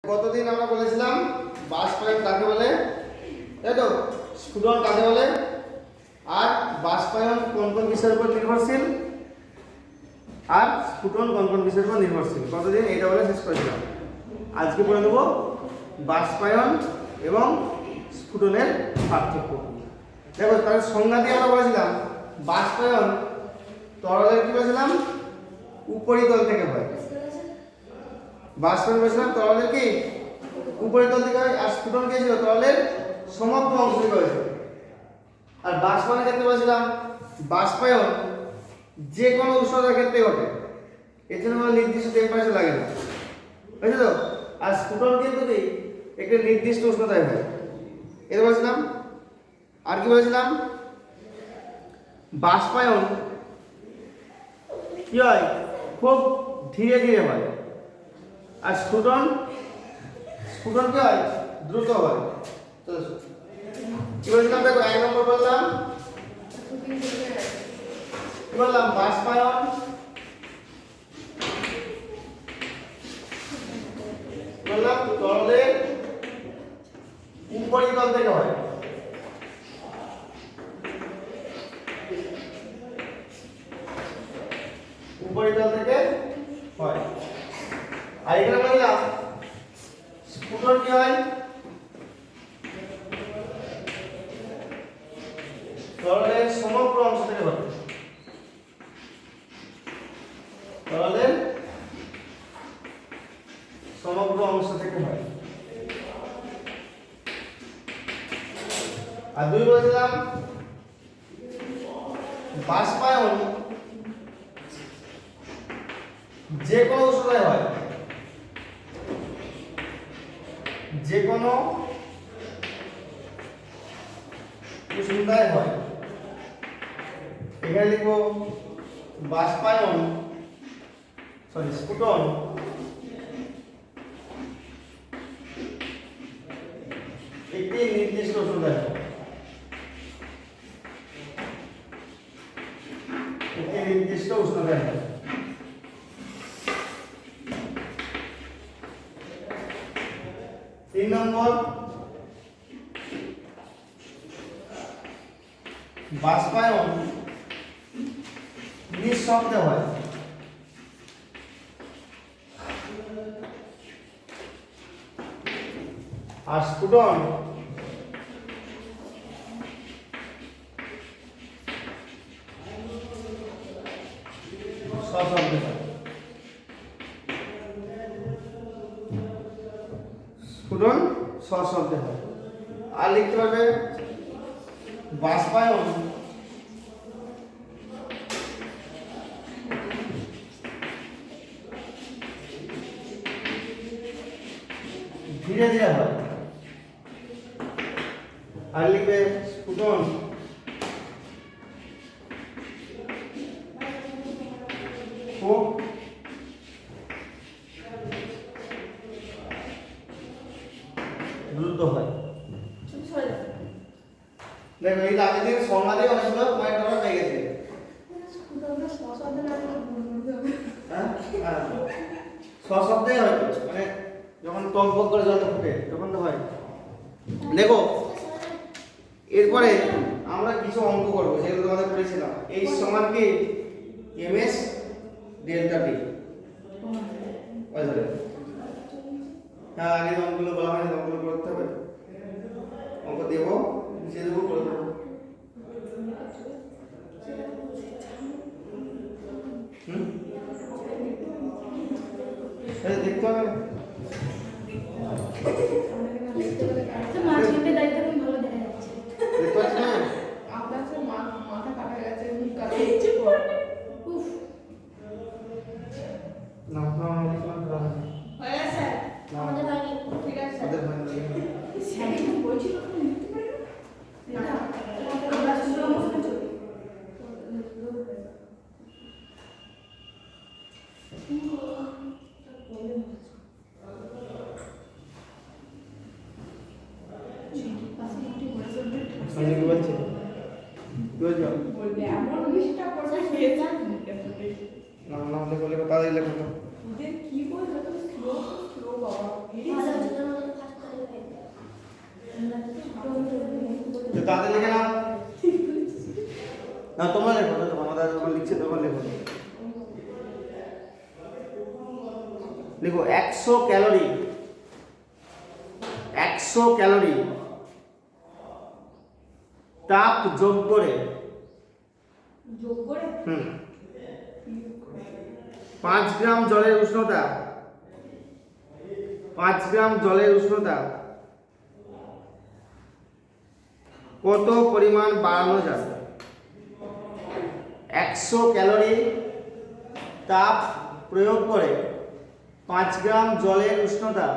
কতদিন আমরা বলেছিলাম বাষ্পায়ন কাকে বলে, তাই তো? স্ফুটন কাকে বলে? আর বাষ্পায়ন কোন কোন বিষয়ের উপর নির্ভরশীল আর স্ফুটন কোন কোন বিষয়ের উপর নির্ভরশীল, কতদিন এইটা বলে শেষ করেছিলাম। আজকে পড়ে নেব বাষ্পায়ন এবং স্ফুটনের পার্থক্য। দেখো, তার সংজ্ঞা দিয়ে আমরা বলেছিলাম বাষ্পায়ন তরলের কি বলেছিলাম, উপরিতল থেকে হয়। বাষ্পায়ন বলেছিলাম তরলের কি উপরিতল থেকে হয়, আর স্ফুটন কি ছিল তরলের সমগ্র অংশ থেকে হয়েছে। আর বাষ্পায়নের ক্ষেত্রে বলেছিলাম বাষ্পায়ন যে কোনো উষ্ণতার ক্ষেত্রে ঘটে, এর জন্য কোনো নির্দিষ্ট টেম্পারেচার লাগে না, বুঝছো তো? আর স্ফুটন কিন্তু কি একটা নির্দিষ্ট উষ্ণতায় হয়, এটা বলেছিলাম। আর কি বলেছিলাম, বাষ্পায়ন কি হয় খুব ধীরে ধীরে হয়, আর স্ফুটন কি হয় দ্রুত হয়। তো কি বলেছিলাম, দেখো 1 নম্বর বললাম কি বললাম, বাষ্পায়ন বললাম তরলের উপরিতল থেকে হয়। উপরিতল থেকে হয়। আর এখানে বললাম স্ফুটন কি হয় তরলের সমগ্র অংশ থেকে হয়। তরলের সমগ্র অংশ থেকে হয়। আর 2 বলেছিলাম বাষ্পায়ন যে কোনো উষ্ণতায় হয়, যে কোনো উষ্ণতায় হয়। এখানে লিখবো বাষ্পায়ন স্ফুটন একটি নির্দিষ্ট উষ্ণতায় হয়, একটি নির্দিষ্ট উষ্ণতায় হয়। তিন নম্বর, বাষ্পায়ন নিঃশব্দে হয়। আর স্ফুটন সশব্দে হয়। স্ফুটন সশব্দে হয়। আর লিখতে পারবে বাষ্পায়ন ধীরে ধীরে হয়। আর লিখবে স্ফুটন খুব দ্রুত হয়। দেখো, এই আগে থেকে সংজ্ঞা দিয়ে অনেকগুলো পয়েন্ট আমরা পেয়ে গেছি। সশব্দে হয়, মানে যখন টকবক করে জলটা ফুটে তখন তো হয়। দেখো, এরপরে আমরা কিছু অঙ্ক করবো যেগুলো তোমাদের করেছিলাম। এই সমান কি এমএস ডেল্টা টি। হ্যাঁ, আগে অঙ্কগুলো বলা হয়নি, অঙ্কগুলো করতে হবে। অঙ্ক দেবো, বুঝিয়ে দেবো, করে দেবো। দেখতে হবে। তো তাতে লিখে নাও না, তোমরা লেখো, আমাদের যখন লিখছে তখন লেখো। লিখো 100 ক্যালোরি, 100 ক্যালোরি তাপ যোগ করে 5 গ্রাম জলের উষ্ণতা, 5 গ্রাম জলের উষ্ণতা কত পরিমাণ বাড়ানো যাবে? 100 ক্যালোরি তাপ প্রয়োগ করে 5 গ্রাম জলের উষ্ণতা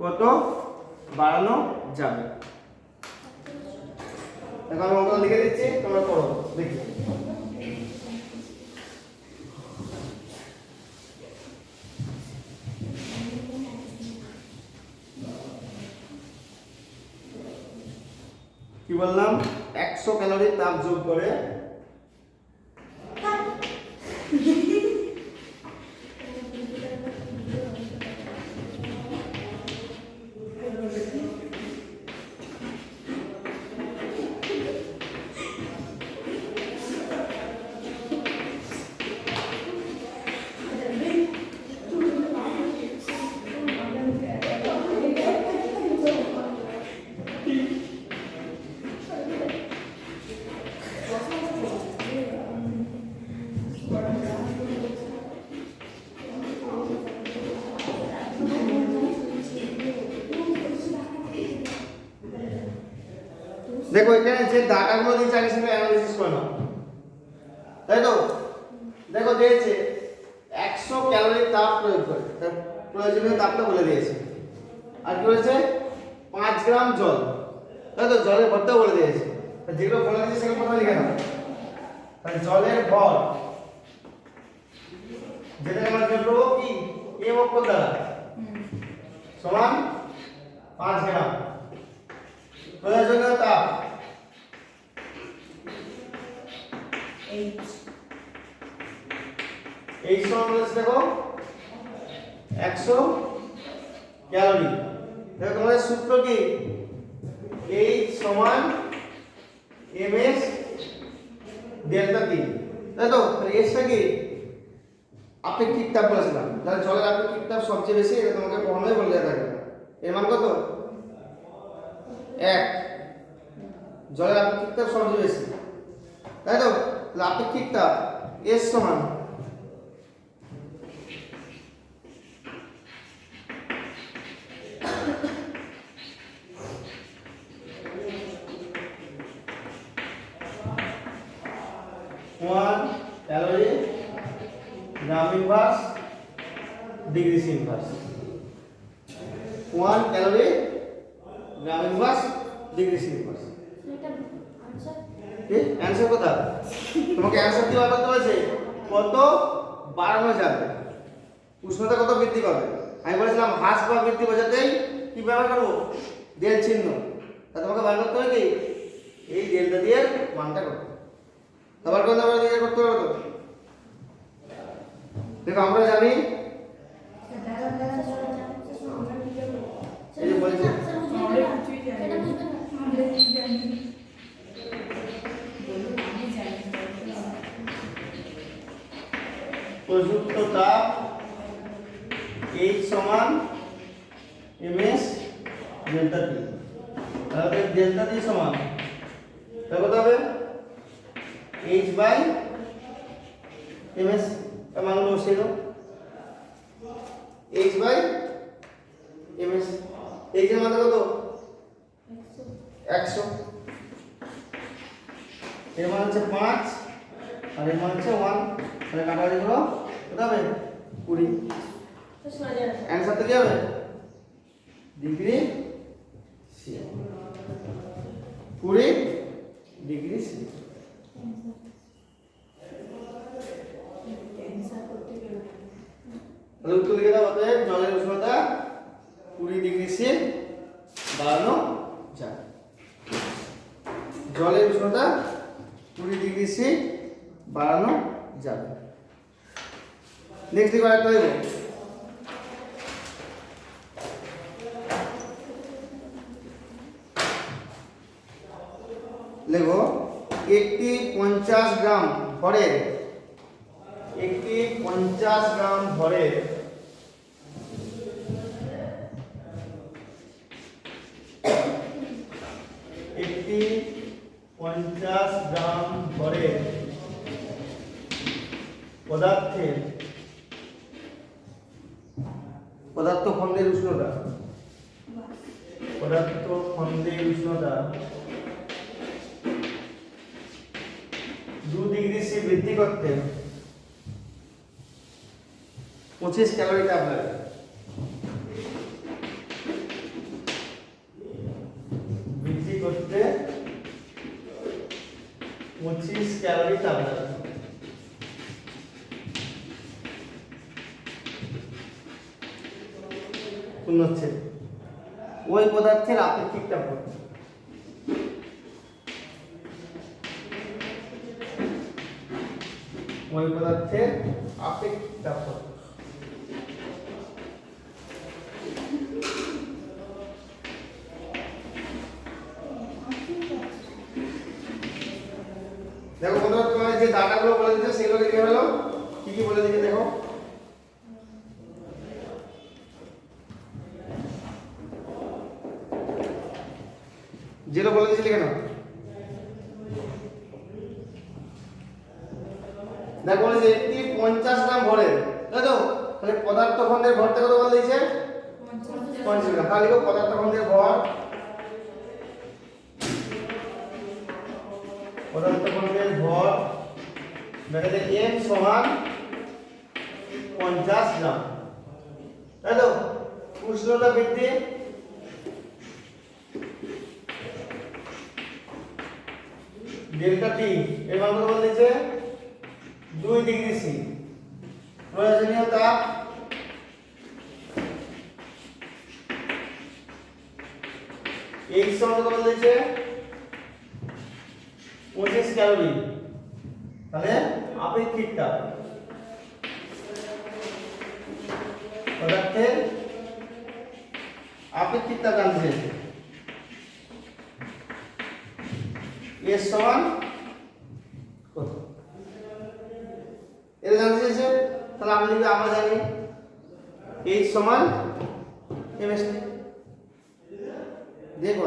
কত বাড়ানো যাবে? এখন আমি অঙ্ক লিখে দিচ্ছি, তোমরা পড়ো দেখি। কি বললাম? 100 ক্যালোরি তাপ যোগ করে দেখো এখানে যে ডাটাগুলো দিয়েছে আগে সেগুলো অ্যানালাইসিস করে নাও, তাই তো? দেখো দিয়েছে 100 ক্যালোরি তাপ প্রয়োগ করে, প্রয়োজনীয় তাপটা বলে দিয়েছে। আর কি বলেছে? 5 গ্রাম জল, তাই তো? জলের ভরটাও বলে দিয়েছে। যেগুলো বলে দিয়েছে সেগুলো প্রথমে লিখে নাও। তাহলে জলের ভর যেটা আমরা বের করব কি এম অক্ষর দ্বারা সমান 5 গ্রাম। প্রয়োজনীয় তাপ এই সমান বলেছে দেখো 100 ক্যালোরি। দেখো তোমাদের সূত্র কি? H সমান ms ডেল্টা টি, তাই তো? তাহলে H টা কি? আপেক্ষিক তাপ বলেছিলাম। তাহলে জলের আপেক্ষিক তাপ সবচেয়ে বেশি, এটা তোমাকে কখনোই বলে দেওয়া থাকবে না। এর মান কত? 1। জলের আপেক্ষিক তাপ সবচেয়ে বেশি, তাই তো? তাহলে আপেক্ষিক তাপ S সমান ক্যালোরি গ্রাম ইনভার্স ডিগ্রি ইনভার্স। 1 ক্যালোরি গ্রাম ইনভার্স ডিগ্রি ইনভার্স। কি অ্যানসার কথা? তোমাকে অ্যানসার কি বার করতে বলেছে? কত বাড়ানো যাবে, উষ্ণতা কত বৃদ্ধি পাবে। আমি বলেছিলাম হ্রাস বা বৃদ্ধি বোঝাতেই কি ব্যবহার করবো? ডেল চিহ্ন। তা তোমাকে বার করতে হবে কি এই ডেলটা দিয়ে মানটা করতে। আবার কোন নাম্বার দিয়ে করতে হবে? তো দেখো আমরা জানি এই যে বলেছে প্রযুক্ত তাপ H সমান ms ডেল্টা টি। তাহলে ডেল্টা টি সমান তাহলে কত হবে? H বাই ms এর মান বসিয়ে দাও। H বাই ms, H এর মান কত? 100। এর মান হচ্ছে 5 আর এর মান হচ্ছে 1। তাহলে কাটাকাটি করো কত হবে? 20। অ্যানসার তো কি হবে? Degree C, 20 degree C. তাহলে উত্তর লিখে দাও। অতএব জলের উষ্ণতা 20 ডিগ্রি সি বাড়ানো যায়। জলের উষ্ণতা 20 ডিগ্রি সি বাড়ানো যাবে। নেক্সট দিকে আরেকটা দেবো। লেখো একটি 50 গ্রাম ভরের একটি 50 গ্রাম ভরের একটি 50 গ্রাম ভরের পদার্থ খন্ডের উষ্ণতা 2 ডিগ্রি সি বৃদ্ধি করতে 25 ক্যালোরি তাপ লাগে। বৃদ্ধি করতে 25 ক্যালোরি তাপ লাগে। পূর্ণ হচ্ছে ওই পদার্থের আপেক্ষিক তাপ কত? ওই পদার্থের আপেক্ষিক তাপ কত? দেখো বন্ধুরা, তোমার যে ডাটাগুলো বলে দিচ্ছে সেগুলো লিখে ফেলো। কি কি বলে দিচ্ছে দেখো। যেটা বলে দিচ্ছে লিখে নাও। দেখো বলেছে একটি 50 গ্রাম ভরের, তাই তো? তাহলে পদার্থ খন্ডের ভরটা কত বলে দিয়েছে? 50 গ্রাম। তাহলে লিখো পদার্থ খন্ডের ভর, ব্র্যাকেটে m সমান 50 গ্রাম, তাই তো? উষ্ণতা বৃদ্ধি ডেল্টা টি এর মান কত বলে দিয়েছে? 2 ডিগ্রি সি। প্রয়োজনীয় তাপ এই সমান কত বলে দিয়েছে? 25 ক্যালোরি। তাহলে আপেক্ষিক তাপ পদার্থের আপেক্ষিক তাপ জানতে এর সমান কত এটা জানতে চাইছে। তাহলে আমরা জানি H সমান ms দেখো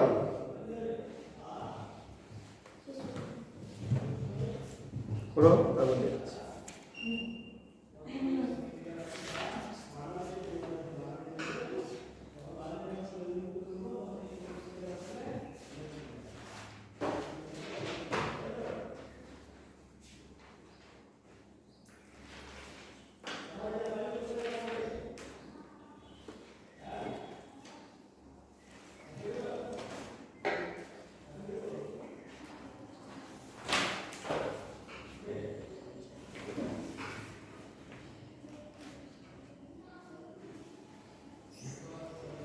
করো তারপর দেখছি।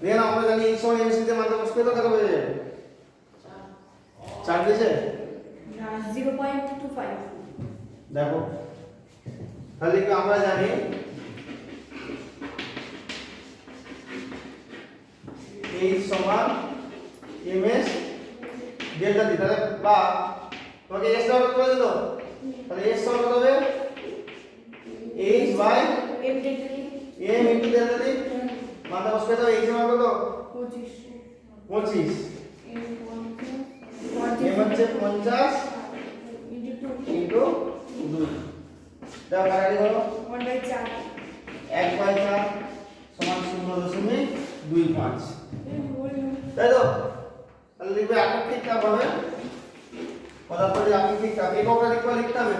দেখেন আমরা জানি এই সময় এমসিতে মান প্রকাশ করতে কত হয়ে যাবে? 4 দিয়েছে না 0.25। দেখো তাহলে কি আমরা জানি এই সমান ms ডেল্টা টি। তাহলে বা তোমাকে s দাও কত দিল? তাহলে s সমান কত হবে? h by m delta t m into delta t. মান প্রকাশ করতে হবে h সমান কত? 25। m হচ্ছে 50 ইনটু 2। দাও কাটাকাটি করো। 1/4 1/4 সমান 0.25, তাই তো? তাহলে লিখবে আপেক্ষিক তাপ হবে পদার্থটির আপেক্ষিক তাপ। এককটা লিখতে হবে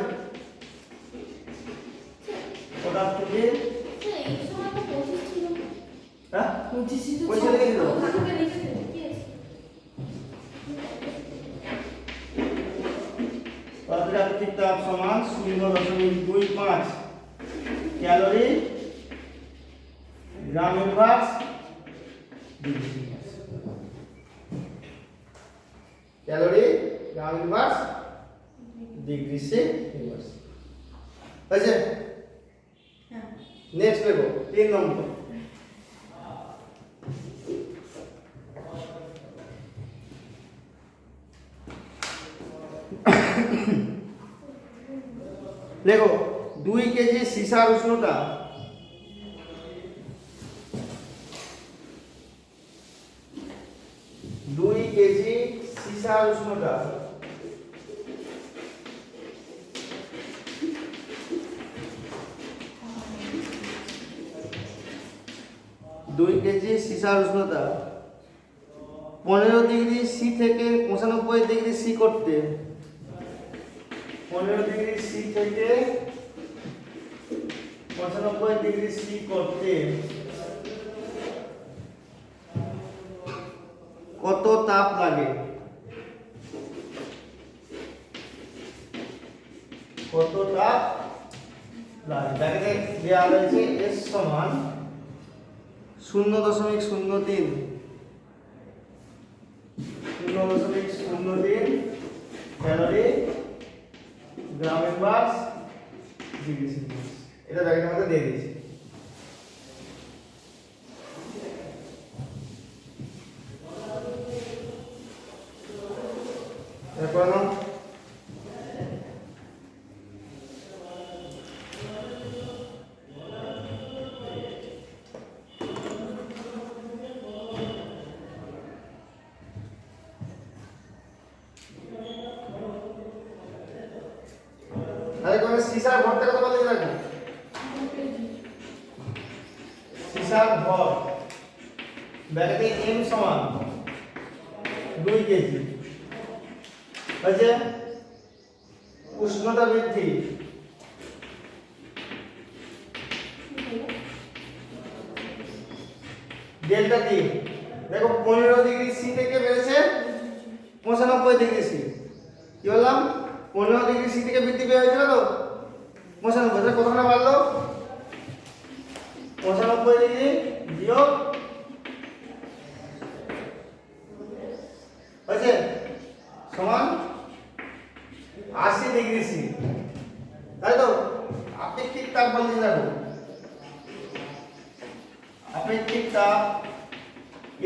পদার্থটির। হ্যাঁ 25 লিখে দিও। পদার্থটির আপেক্ষিক তাপ সমান 0.25 ক্যালোরি গ্রাম ইনভার্স ডিগ্রি। ক্যালোরি গ্রাম ইনভার্স ডিগ্রি সে ইনভার্স হয়েছে। নেক্সট দেখো 3 নম্বর। দেখো 2 কেজি সীসার উষ্ণতা সীসার উষ্ণতা 2 কেজি সীসার উষ্ণতা 15 ডিগ্রি সি থেকে 95 ডিগ্রি সি করতে 15 ডিগ্রি সি থেকে 95 ডিগ্রি সি করতে কত তাপ লাগে? কত তাপ লাগে? দেখে দেওয়া রয়েছে S সমান 0.03 ক্যালোরি গ্রাম ইনভার্স ডিগ্রি সেলসিয়াস। এটা ব্যাকেটের মধ্যে দিয়ে দিয়েছি। এরপর নাও সীসার ভরটা কত বলে রাখবো? সীসার ভর ব্যাকেটে m সমান 2 কেজি হচ্ছে উষ্ণতা বৃদ্ধি ডেল্টা টি। দেখো 15 ডিগ্রি সি থেকে বেড়েছে 95 ডিগ্রি সি। কি বললাম? 15 ডিগ্রি সি থেকে বৃদ্ধি পেয়ে হয়েছিল তো 95, কতখানে বাড়লো? 95 ডিগ্রি বিয়োগ হয়েছে সমান 80 ডিগ্রি সি, তাই তো? আপেক্ষিক তাপ বলতে দেখো, আপেক্ষিক তাপ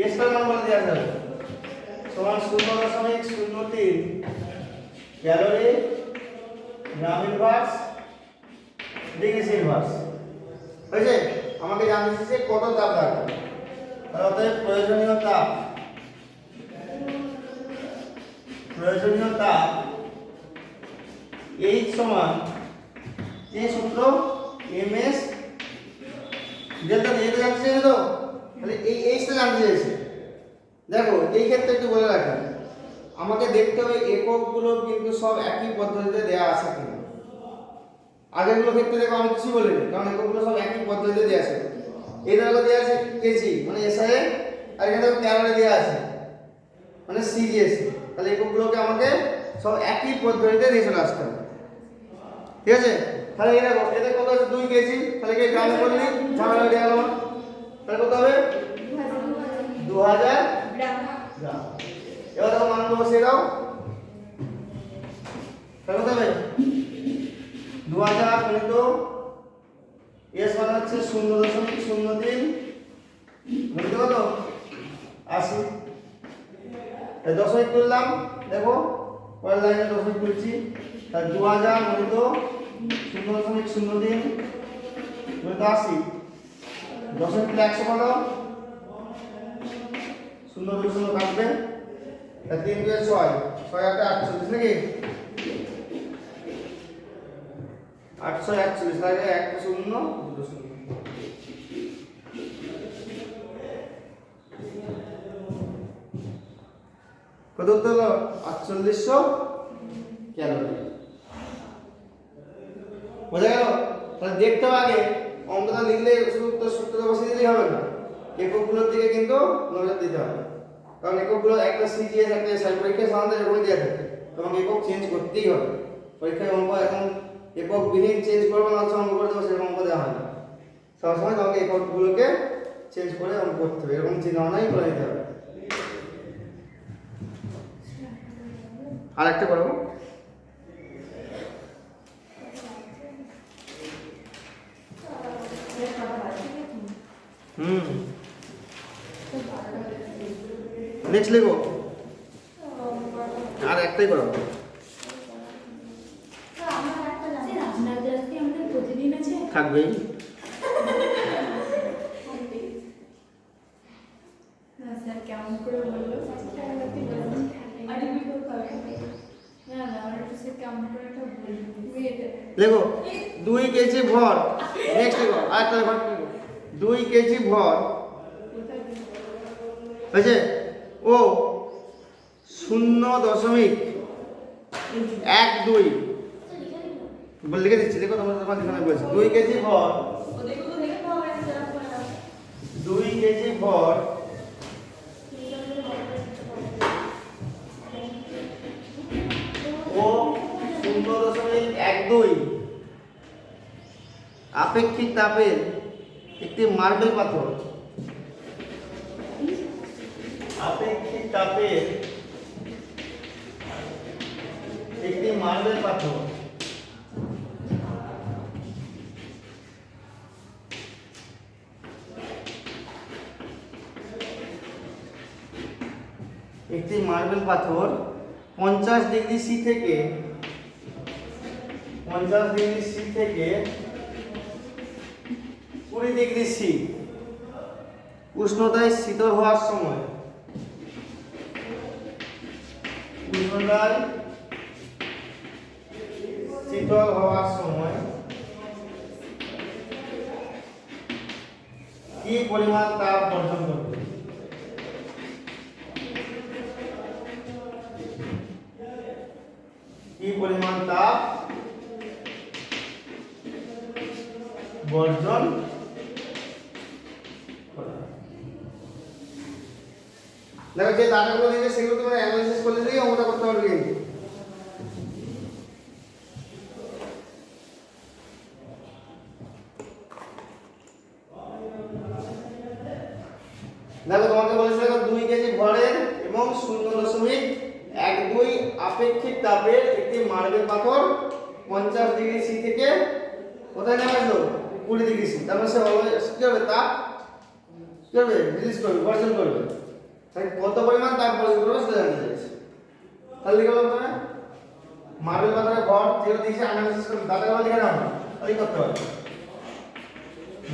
এসটার মান বলে দেওয়া যাবে সমান 0.03 ক্যালোরি গ্রাম ইনভার্স ডিগ্রি ইনভার্স হয়েছে। আমাকে জানতে চাইছে কত তাপ লাগবে, তাহলে অতএব প্রয়োজনীয় তাপ H সমান এই সূত্র ms ডেল্টা দিয়ে জানতে চাইছে তো, তাহলে এই H টা জানতে চাইছে। দেখো এই ক্ষেত্রে একটু বলে রাখি, আমাকে দেখতে হবে এককগুলো কিন্তু সব একই পদ্ধতিতে দেওয়া আছে কিনা। আগেরগুলো ক্ষেত্রে দেখো আমি কিছু বলিনি, কারণ এককগুলো সব একই পদ্ধতিতে দেওয়া আছে। এই দেখো দেওয়া আছে কেজি মানে এসআই, আর এখানে দেখো ক্যালোরি দেওয়া আছে মানে সিজিএসি। তাহলে এককগুলোকে আমাকে সব একই পদ্ধতিতে দিয়ে চলে আসতে হবে, ঠিক আছে? তাহলে এই দেখো এতে কত আছে 2 কেজি, তাহলে কি গ্রামে বললি ঝামেলা দেওয়া গেল, তাহলে কত হবে 2000 গ্রাম। এবার দেখো মানগুলো বসিয়ে দাও, তাহলে কত হবে 2000 গুণিত এস মানে হচ্ছে 0.03 গুণিত কত 80, এই দশমিক তুললাম। দেখো পরের লাইনে দশমিক তুলছি, তাহলে 2000 গুণিত 0.03 গুণিত 80, দশমিক তুলে 100 কত 0.0 কাটবে, 3 2 6 6 8 48 নাকি 841, তাহলে 1 0 2 0 কত হলো 4800 ক্যালোরি। বোঝা গেল? তাহলে দেখতে হবে আগে অঙ্কটা লিখলে সূত্র বসিয়ে দিলেই হবে না, এককগুলোর দিকে কিন্তু নজর দিতে হবে। কারণ এককগুলো একটা সিজিএস একটা এসআই পরীক্ষায় সাধারণত এরকমই দেওয়া থাকে, তোমাকে একক চেঞ্জ করতেই হবে। পরীক্ষায় অঙ্ক এখন একক বিহীন চেঞ্জ করবে না, অঙ্ক করে দেবো সেরকম অঙ্ক দেওয়া হয় না। সবসময় তোমাকে এককগুলোকে চেঞ্জ করে অঙ্ক করতে হবে, এরকম চিন্তা ভাবনাই করে দিতে হবে। আর একটা করবো, নেক্সট লিখো, আর একটাই করবো। থাকবেই। না স্যার কেমন করে বললো আরে কি করতে হবে না না আমার একটু স্যার কেমন করে একটা বললো দেখো 2 কেজি ভর, নেক্সট দেখো আরেকটা ভর, 2 কেজি ভর হয়েছে ও 0.12 বলে লিখে দিচ্ছি, দেখো তোমরা এখানে বলছি 2 কেজি ভর, 2 কেজি ভর ও 0.12 আপেক্ষিক তাপের একটি মার্বেল পাথর, আপেক্ষিক তাপের একটি মার্বেল পাথর একটি মার্বেল পাথর 50 ডিগ্রি সি থেকে 50 ডিগ্রি সি থেকে 20 ডিগ্রি সি উষ্ণতায় শীতল হওয়ার সময়, উষ্ণতায় শীতল হওয়ার সময় কি পরিমাণ তাপ বর্জন করবে? কি পরিমাণ তাপ বর্জন করে? দেখো যে ডাটাগুলো দিয়েছে সেগুলো তোমরা অ্যানালাইসিস করলে দিয়ে অঙ্কটা করতে পারবে কিন্তু। দেখো তোমাকে বলেছে দেখো 2 কেজি ভরের এবং 0.12 আপেক্ষিক তাপের একটি মার্বেল পাথর 50 ডিগ্রি সি থেকে কোথায় নেমে আসলো 20 ডিগ্রি সি, তার মানে সে অলওয়েজ কি হবে তাপ কি করবে রিলিজ করবে, বর্জন করবে। তাই কত পরিমাণ তাপ বর্জন করবে সেটা জানতে চাইছে। তাহলে লিখে বলতে হবে মার্বেল পাথরের ভর যেটা দিয়েছে অ্যানালাইসিস করবে, দাদা বলে লিখে নাও, তাহলে করতে হবে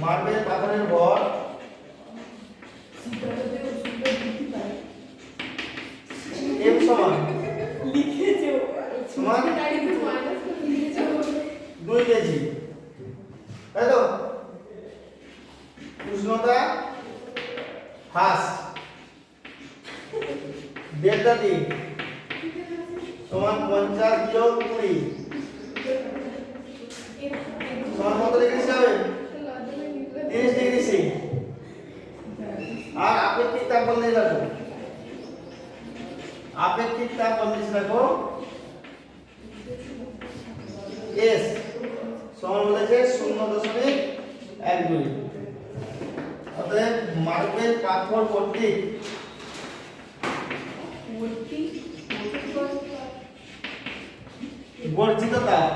মার্বেল পাথরের ভর m সমান সমান 2 কেজি, তাই তো? উষ্ণতা হ্রাস ডেল্টা টি সমান 50 যোগ 20 সমান কত ডিগ্রি সি হবে? 30 ডিগ্রি সি। আর আপেক্ষিক তাপ বলতে দেখো, আপেক্ষিক তাপ বলতে দেখো এস সমান বলেছে 0.12। অতএব মার্বেল পাথর কর্তৃক বর্জিত তাপ,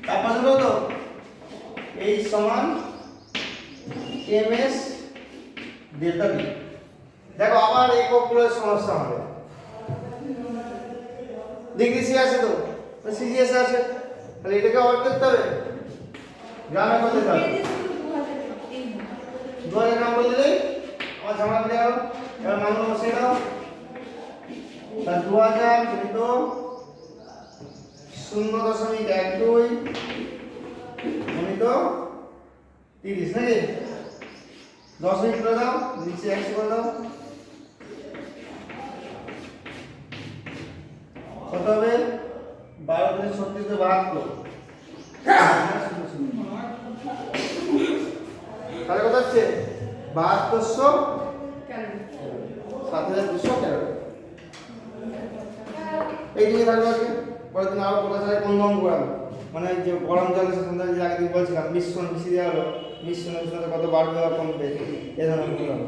তাপমাত্রা কত? এই সমান ms ডেল্টা টি। দেখো আবার এককগুলোর সমস্যা হবে, ডিগ্রি সি আছে তো সিজিএস আছে, তাহলে এটাকে অর্ড করতে হবে, গ্রামে করতে হবে 2000 গ্রাম বললেই আমার ঝামেলা দেওয়া। এবার মান বসিয়ে দাও, তাহলে 2000 গুণিত 0.12 গুণিত 30 নাকি 10 মিনিট করে দাও, নিচে 100 করে দাও, কত হবে? 12 × 36 = 72। তাহলে কত হচ্ছে 7200 7200 ক্যালোরি। এই দিকে থাকবে আজকে, পরের দিন আরো বলা যায় কোন রকম করাবো, মানে যে গরম জল এসে সন্ধ্যা যে আগে দিন বলছিলাম মিশ্রণ মিশিয়ে দেওয়া হলো, মিশ্রণের সাথে কত বাড়বে বা কমবে এ ধরনের করলাম।